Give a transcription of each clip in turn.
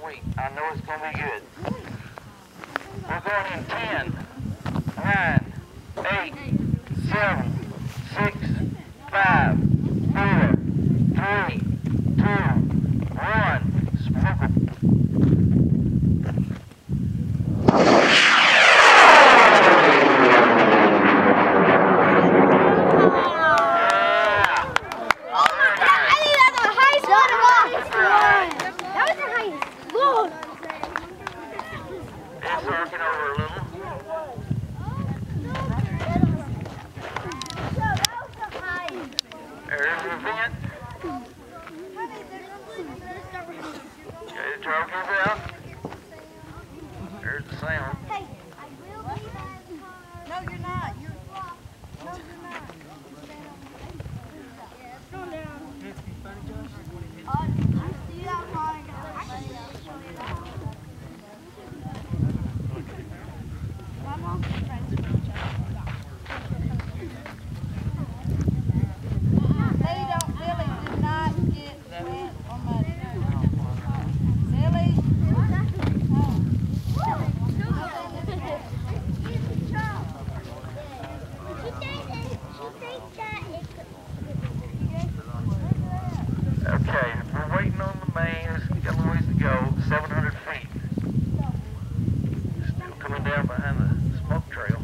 sweet. I know it's going to be good. We're going in 10, 9, 8, 7, 6, 5, 4, 3, 2, 1. Smoke 'em. It's arcing over a little. There's the vent. Okay, the trophy's out. There's the sound. No, you're not. No, you're not. Calm down. I see that flying. My mom's friends with each other. They don't really do not get wet or muddy. Silly. Okay, we're waiting on the main. It's got a little ways to go. 700 feet. Still coming down behind the smoke trail.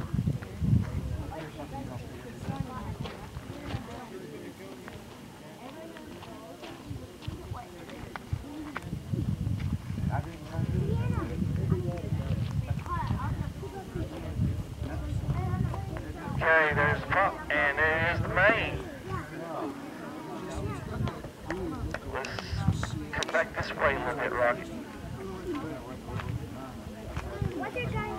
Okay, there's the pump, and there's the main. Let's come back this way a little bit, Rocky. What's your guys?